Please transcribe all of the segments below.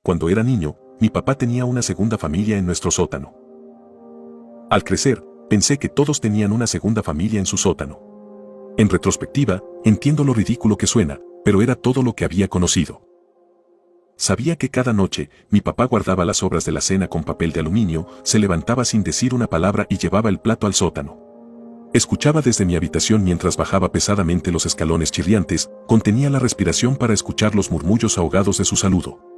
cuando era niño, mi papá tenía una segunda familia en nuestro sótano. Al crecer, pensé que todos tenían una segunda familia en su sótano. En retrospectiva, entiendo lo ridículo que suena, pero era todo lo que había conocido. Sabía que cada noche, mi papá guardaba las sobras de la cena con papel de aluminio, se levantaba sin decir una palabra y llevaba el plato al sótano. Escuchaba desde mi habitación mientras bajaba pesadamente los escalones chirriantes, contenía la respiración para escuchar los murmullos ahogados de su saludo.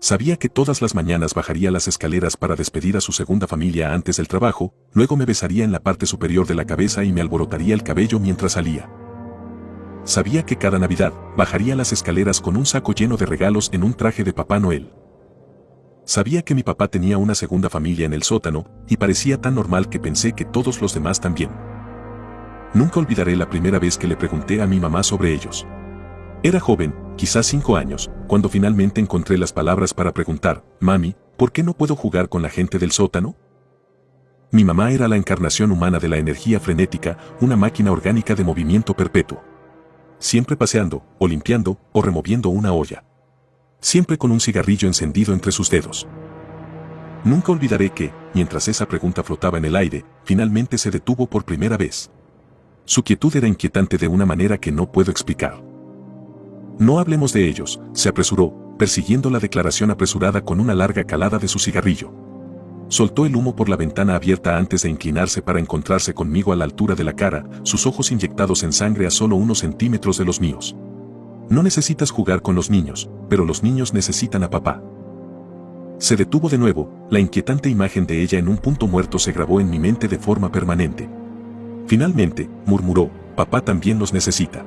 Sabía que todas las mañanas bajaría las escaleras para despedir a su segunda familia antes del trabajo, luego me besaría en la parte superior de la cabeza y me alborotaría el cabello mientras salía. Sabía que cada Navidad bajaría las escaleras con un saco lleno de regalos en un traje de Papá Noel. Sabía que mi papá tenía una segunda familia en el sótano, y parecía tan normal que pensé que todos los demás también. Nunca olvidaré la primera vez que le pregunté a mi mamá sobre ellos. Era joven, quizás 5 años, cuando finalmente encontré las palabras para preguntar: «Mami, ¿por qué no puedo jugar con la gente del sótano?». Mi mamá era la encarnación humana de la energía frenética, una máquina orgánica de movimiento perpetuo. Siempre paseando, o limpiando, o removiendo una olla. Siempre con un cigarrillo encendido entre sus dedos. Nunca olvidaré que, mientras esa pregunta flotaba en el aire, finalmente se detuvo por primera vez. Su quietud era inquietante de una manera que no puedo explicar. «No hablemos de ellos», se apresuró, persiguiendo la declaración apresurada con una larga calada de su cigarrillo. Soltó el humo por la ventana abierta antes de inclinarse para encontrarse conmigo a la altura de la cara, sus ojos inyectados en sangre a solo unos centímetros de los míos. «No necesitas jugar con los niños, pero los niños necesitan a papá». Se detuvo de nuevo, la inquietante imagen de ella en un punto muerto se grabó en mi mente de forma permanente. Finalmente, murmuró: «Papá también los necesita».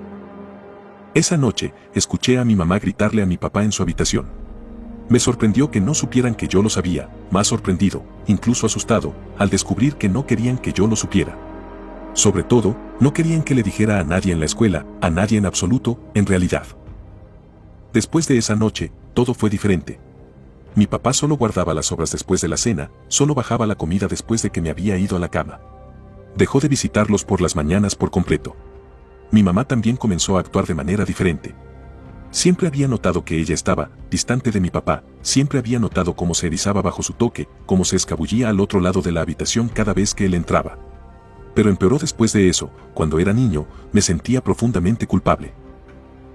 Esa noche, escuché a mi mamá gritarle a mi papá en su habitación. Me sorprendió que no supieran que yo lo sabía, más sorprendido, incluso asustado, al descubrir que no querían que yo lo supiera. Sobre todo, no querían que le dijera a nadie en la escuela, a nadie en absoluto, en realidad. Después de esa noche, todo fue diferente. Mi papá solo guardaba las sobras después de la cena, solo bajaba la comida después de que me había ido a la cama. Dejó de visitarlos por las mañanas por completo. Mi mamá también comenzó a actuar de manera diferente. Siempre había notado que ella estaba distante de mi papá, siempre había notado cómo se erizaba bajo su toque, cómo se escabullía al otro lado de la habitación cada vez que él entraba. Pero empeoró después de eso. Cuando era niño, me sentía profundamente culpable.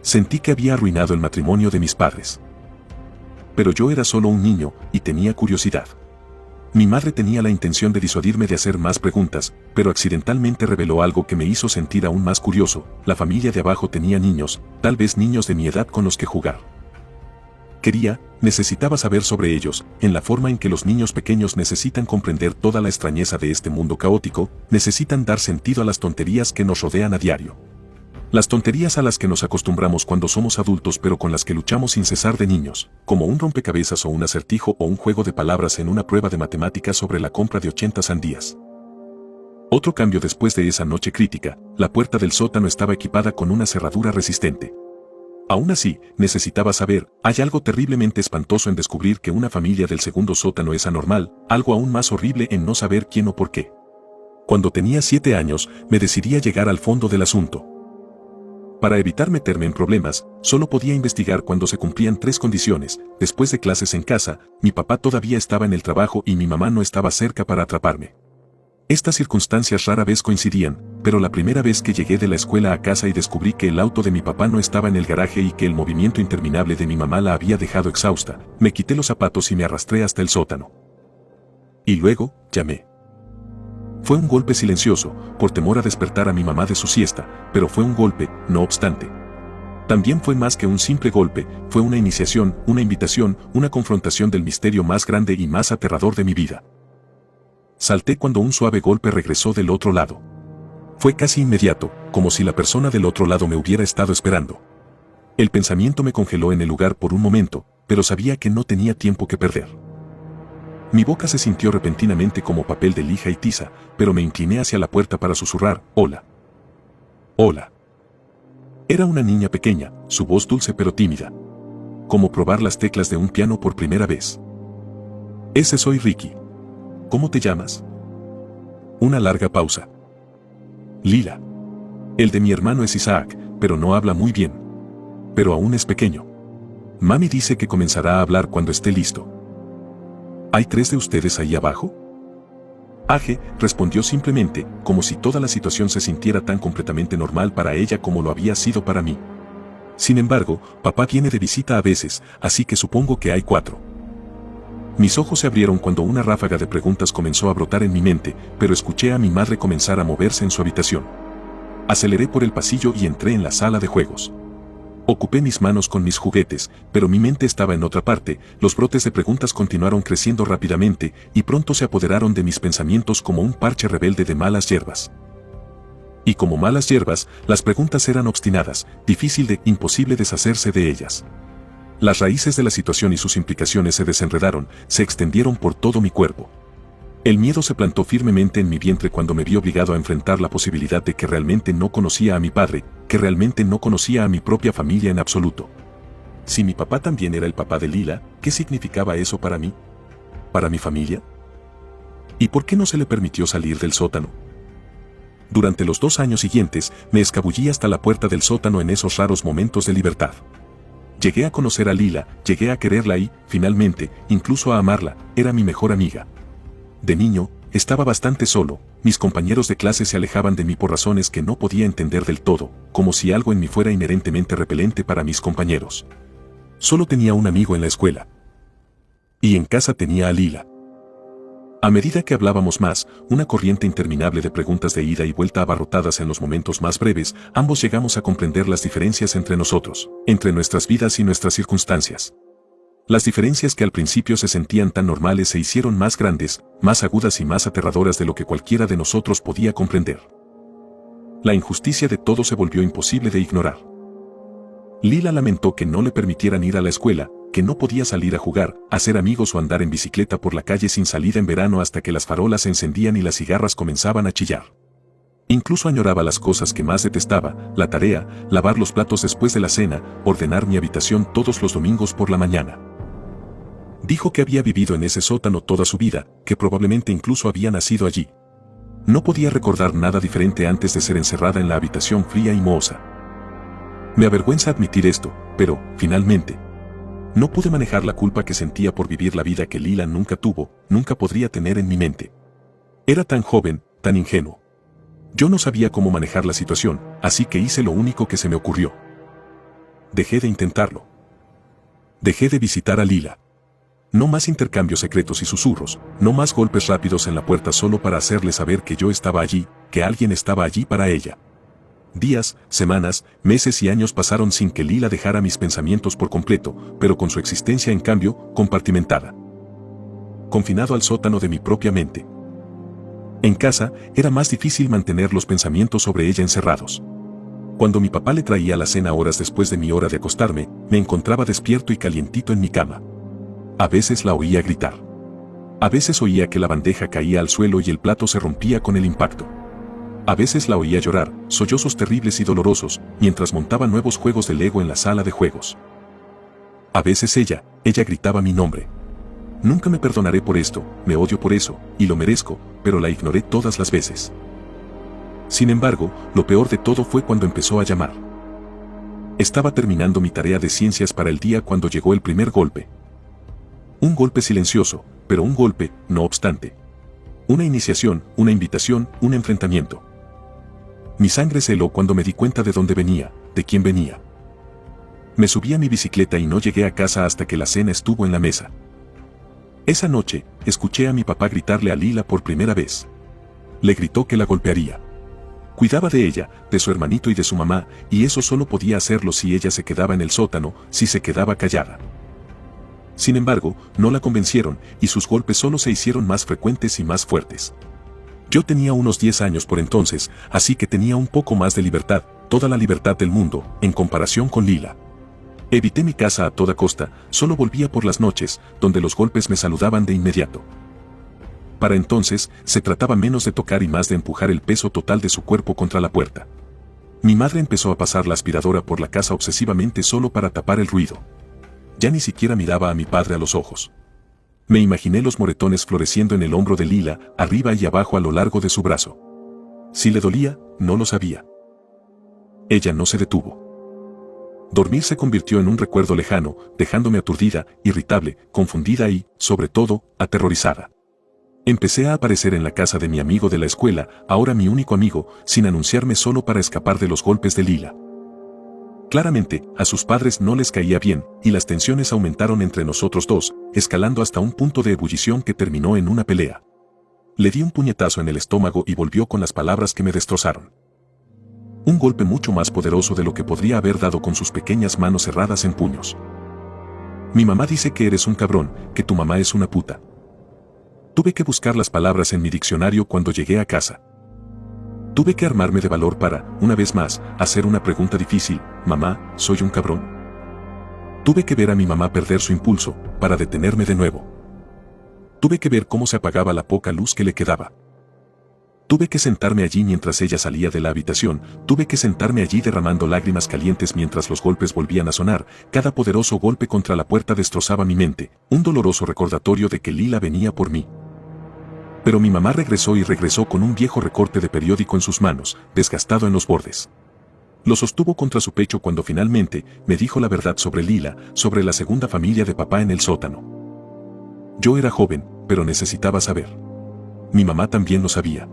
Sentí que había arruinado el matrimonio de mis padres. Pero yo era solo un niño, y tenía curiosidad. Mi madre tenía la intención de disuadirme de hacer más preguntas, pero accidentalmente reveló algo que me hizo sentir aún más curioso: la familia de abajo tenía niños, tal vez niños de mi edad con los que jugar. Necesitaba saber sobre ellos, en la forma en que los niños pequeños necesitan comprender toda la extrañeza de este mundo caótico, necesitan dar sentido a las tonterías que nos rodean a diario. Las tonterías a las que nos acostumbramos cuando somos adultos pero con las que luchamos sin cesar de niños, como un rompecabezas o un acertijo o un juego de palabras en una prueba de matemáticas sobre la compra de 80 sandías. Otro cambio después de esa noche crítica: la puerta del sótano estaba equipada con una cerradura resistente. Aún así, necesitaba saber: hay algo terriblemente espantoso en descubrir que una familia del segundo sótano es anormal, algo aún más horrible en no saber quién o por qué. Cuando tenía 7 años, me decidí a llegar al fondo del asunto. Para evitar meterme en problemas, solo podía investigar cuando se cumplían 3 condiciones: después de clases en casa, mi papá todavía estaba en el trabajo y mi mamá no estaba cerca para atraparme. Estas circunstancias rara vez coincidían, pero la primera vez que llegué de la escuela a casa y descubrí que el auto de mi papá no estaba en el garaje y que el movimiento interminable de mi mamá la había dejado exhausta, me quité los zapatos y me arrastré hasta el sótano. Y luego, llamé. Fue un golpe silencioso, por temor a despertar a mi mamá de su siesta, pero fue un golpe, no obstante. También fue más que un simple golpe, fue una iniciación, una invitación, una confrontación del misterio más grande y más aterrador de mi vida. Salté cuando un suave golpe regresó del otro lado. Fue casi inmediato, como si la persona del otro lado me hubiera estado esperando. El pensamiento me congeló en el lugar por un momento, pero sabía que no tenía tiempo que perder. Mi boca se sintió repentinamente como papel de lija y tiza, pero me incliné hacia la puerta para susurrar: «Hola». «Hola». Era una niña pequeña, su voz dulce pero tímida. Como probar las teclas de un piano por primera vez. «Ese soy Ricky». «¿Cómo te llamas?». Una larga pausa. «Lila». «El de mi hermano es Isaac, pero no habla muy bien. Pero aún es pequeño». Mami dice que comenzará a hablar cuando esté listo. ¿Hay 3 de ustedes ahí abajo? Aje respondió simplemente, como si toda la situación se sintiera tan completamente normal para ella como lo había sido para mí. Sin embargo, papá viene de visita a veces, así que supongo que hay 4. Mis ojos se abrieron cuando una ráfaga de preguntas comenzó a brotar en mi mente, pero escuché a mi madre comenzar a moverse en su habitación. Aceleré por el pasillo y entré en la sala de juegos. Ocupé mis manos con mis juguetes, pero mi mente estaba en otra parte. Los brotes de preguntas continuaron creciendo rápidamente y pronto se apoderaron de mis pensamientos como un parche rebelde de malas hierbas. Y como malas hierbas, las preguntas eran obstinadas, imposible deshacerse de ellas. Las raíces de la situación y sus implicaciones se desenredaron, se extendieron por todo mi cuerpo. El miedo se plantó firmemente en mi vientre cuando me vi obligado a enfrentar la posibilidad de que realmente no conocía a mi padre, que realmente no conocía a mi propia familia en absoluto. Si mi papá también era el papá de Lila, ¿qué significaba eso para mí? ¿Para mi familia? ¿Y por qué no se le permitió salir del sótano? Durante los 2 años siguientes, me escabullí hasta la puerta del sótano en esos raros momentos de libertad. Llegué a conocer a Lila, llegué a quererla y, finalmente, incluso a amarla, era mi mejor amiga. De niño, estaba bastante solo, mis compañeros de clase se alejaban de mí por razones que no podía entender del todo, como si algo en mí fuera inherentemente repelente para mis compañeros. Solo tenía un amigo en la escuela. Y en casa tenía a Lila. A medida que hablábamos más, una corriente interminable de preguntas de ida y vuelta abarrotadas en los momentos más breves, ambos llegamos a comprender las diferencias entre nosotros, entre nuestras vidas y nuestras circunstancias. Las diferencias que al principio se sentían tan normales se hicieron más grandes, más agudas y más aterradoras de lo que cualquiera de nosotros podía comprender. La injusticia de todo se volvió imposible de ignorar. Lila lamentó que no le permitieran ir a la escuela, que no podía salir a jugar, hacer amigos o andar en bicicleta por la calle sin salida en verano hasta que las farolas se encendían y las cigarras comenzaban a chillar. Incluso añoraba las cosas que más detestaba, la tarea, lavar los platos después de la cena, ordenar mi habitación todos los domingos por la mañana. Dijo que había vivido en ese sótano toda su vida, que probablemente incluso había nacido allí. No podía recordar nada diferente antes de ser encerrada en la habitación fría y mohosa. Me avergüenza admitir esto, pero, finalmente, no pude manejar la culpa que sentía por vivir la vida que Lila nunca tuvo, nunca podría tener en mi mente. Era tan joven, tan ingenuo. Yo no sabía cómo manejar la situación, así que hice lo único que se me ocurrió. Dejé de intentarlo. Dejé de visitar a Lila. No más intercambios secretos y susurros, no más golpes rápidos en la puerta solo para hacerle saber que yo estaba allí, que alguien estaba allí para ella. Días, semanas, meses y años pasaron sin que Lila dejara mis pensamientos por completo, pero con su existencia en cambio, compartimentada. Confinado al sótano de mi propia mente. En casa, era más difícil mantener los pensamientos sobre ella encerrados. Cuando mi papá le traía la cena horas después de mi hora de acostarme, me encontraba despierto y calientito en mi cama. A veces la oía gritar. A veces oía que la bandeja caía al suelo y el plato se rompía con el impacto. A veces la oía llorar, sollozos terribles y dolorosos, mientras montaba nuevos juegos de Lego en la sala de juegos. A veces ella gritaba mi nombre. Nunca me perdonaré por esto, me odio por eso, y lo merezco, pero la ignoré todas las veces. Sin embargo, lo peor de todo fue cuando empezó a llamar. Estaba terminando mi tarea de ciencias para el día cuando llegó el primer golpe. Un golpe silencioso, pero un golpe, no obstante. Una iniciación, una invitación, un enfrentamiento. Mi sangre se heló cuando me di cuenta de dónde venía, de quién venía. Me subí a mi bicicleta y no llegué a casa hasta que la cena estuvo en la mesa. Esa noche, escuché a mi papá gritarle a Lila por primera vez. Le gritó que la golpearía. Cuidaba de ella, de su hermanito y de su mamá, y eso solo podía hacerlo si ella se quedaba en el sótano, si se quedaba callada. Sin embargo, no la convencieron, y sus golpes solo se hicieron más frecuentes y más fuertes. Yo tenía unos 10 años por entonces, así que tenía un poco más de libertad, toda la libertad del mundo, en comparación con Lila. Evité mi casa a toda costa, solo volvía por las noches, donde los golpes me saludaban de inmediato. Para entonces, se trataba menos de tocar y más de empujar el peso total de su cuerpo contra la puerta. Mi madre empezó a pasar la aspiradora por la casa obsesivamente solo para tapar el ruido. Ya ni siquiera miraba a mi padre a los ojos. Me imaginé los moretones floreciendo en el hombro de Lila, arriba y abajo a lo largo de su brazo. Si le dolía, no lo sabía. Ella no se detuvo. Dormir se convirtió en un recuerdo lejano, dejándome aturdida, irritable, confundida y, sobre todo, aterrorizada. Empecé a aparecer en la casa de mi amigo de la escuela, ahora mi único amigo, sin anunciarme solo para escapar de los golpes de Lila. Claramente, a sus padres no les caía bien, y las tensiones aumentaron entre nosotros dos, escalando hasta un punto de ebullición que terminó en una pelea. Le di un puñetazo en el estómago y volvió con las palabras que me destrozaron. Un golpe mucho más poderoso de lo que podría haber dado con sus pequeñas manos cerradas en puños. Mi mamá dice que eres un cabrón, que tu mamá es una puta. Tuve que buscar las palabras en mi diccionario cuando llegué a casa. Tuve que armarme de valor para, una vez más, hacer una pregunta difícil: mamá, ¿soy un cabrón? Tuve que ver a mi mamá perder su impulso, para detenerme de nuevo. Tuve que ver cómo se apagaba la poca luz que le quedaba. Tuve que sentarme allí mientras ella salía de la habitación, tuve que sentarme allí derramando lágrimas calientes mientras los golpes volvían a sonar, cada poderoso golpe contra la puerta destrozaba mi mente, un doloroso recordatorio de que Lila venía por mí. Pero mi mamá regresó y regresó con un viejo recorte de periódico en sus manos, desgastado en los bordes. Lo sostuvo contra su pecho cuando finalmente me dijo la verdad sobre Lila, sobre la segunda familia de papá en el sótano. Yo era joven, pero necesitaba saber. Mi mamá también lo sabía.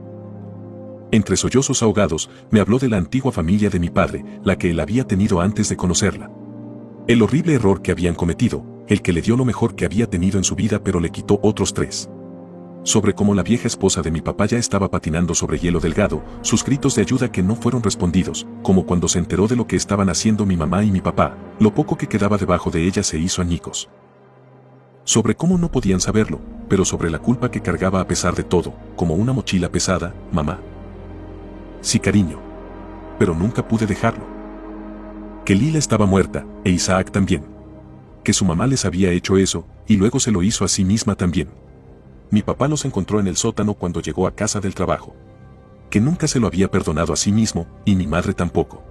Entre sollozos ahogados, me habló de la antigua familia de mi padre, la que él había tenido antes de conocerla. El horrible error que habían cometido, el que le dio lo mejor que había tenido en su vida pero le quitó otros 3. Sobre cómo la vieja esposa de mi papá ya estaba patinando sobre hielo delgado, sus gritos de ayuda que no fueron respondidos, como cuando se enteró de lo que estaban haciendo mi mamá y mi papá, lo poco que quedaba debajo de ella se hizo añicos. Sobre cómo no podían saberlo, pero sobre la culpa que cargaba a pesar de todo, como una mochila pesada, mamá. Sí, cariño. Pero nunca pude dejarlo. Que Lila estaba muerta, e Isaac también. Que su mamá les había hecho eso, y luego se lo hizo a sí misma también. Mi papá los encontró en el sótano cuando llegó a casa del trabajo. Que nunca se lo había perdonado a sí mismo, y mi madre tampoco.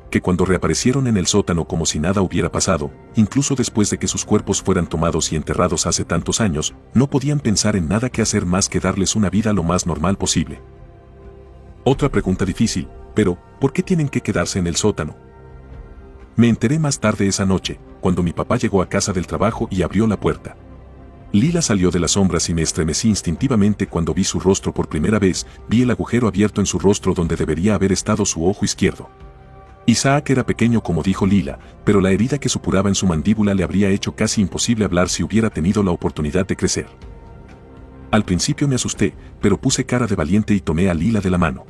Que cuando reaparecieron en el sótano como si nada hubiera pasado, incluso después de que sus cuerpos fueran tomados y enterrados hace tantos años, no podían pensar en nada que hacer más que darles una vida lo más normal posible. Otra pregunta difícil, pero, ¿por qué tienen que quedarse en el sótano? Me enteré más tarde esa noche, cuando mi papá llegó a casa del trabajo y abrió la puerta. Lila salió de las sombras y me estremecí instintivamente cuando vi su rostro por primera vez, vi el agujero abierto en su rostro donde debería haber estado su ojo izquierdo. Isaac era pequeño como dijo Lila, pero la herida que supuraba en su mandíbula le habría hecho casi imposible hablar si hubiera tenido la oportunidad de crecer. Al principio me asusté, pero puse cara de valiente y tomé a Lila de la mano.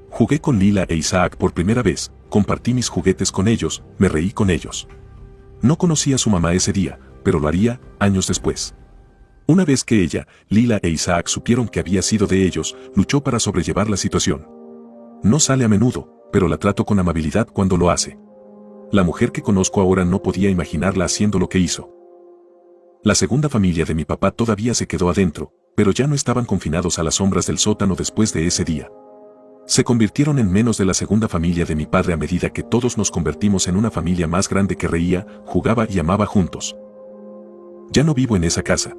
Jugué con Lila e Isaac por primera vez, compartí mis juguetes con ellos, me reí con ellos. No conocí a su mamá ese día, pero lo haría, años después. Una vez que ella, Lila e Isaac supieron que había sido de ellos, luchó para sobrellevar la situación. No sale a menudo, pero la trato con amabilidad cuando lo hace. La mujer que conozco ahora no podía imaginarla haciendo lo que hizo. La segunda familia de mi papá todavía se quedó adentro, pero ya no estaban confinados a las sombras del sótano después de ese día. Se convirtieron en menos de la segunda familia de mi padre a medida que todos nos convertimos en una familia más grande que reía, jugaba y amaba juntos. Ya no vivo en esa casa.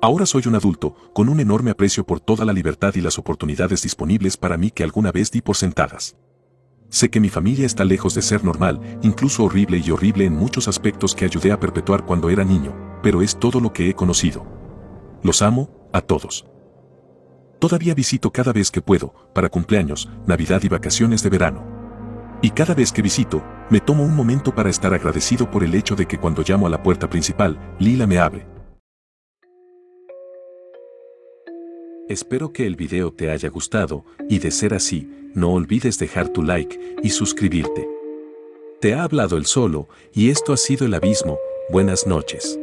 Ahora soy un adulto, con un enorme aprecio por toda la libertad y las oportunidades disponibles para mí que alguna vez di por sentadas. Sé que mi familia está lejos de ser normal, incluso horrible y horrible en muchos aspectos que ayudé a perpetuar cuando era niño, pero es todo lo que he conocido. Los amo, a todos. Todavía visito cada vez que puedo, para cumpleaños, Navidad y vacaciones de verano. Y cada vez que visito, me tomo un momento para estar agradecido por el hecho de que cuando llamo a la puerta principal, Lila me abre. Espero que el video te haya gustado, y de ser así, no olvides dejar tu like y suscribirte. Te ha hablado el Solo, y esto ha sido El Abismo. Buenas noches.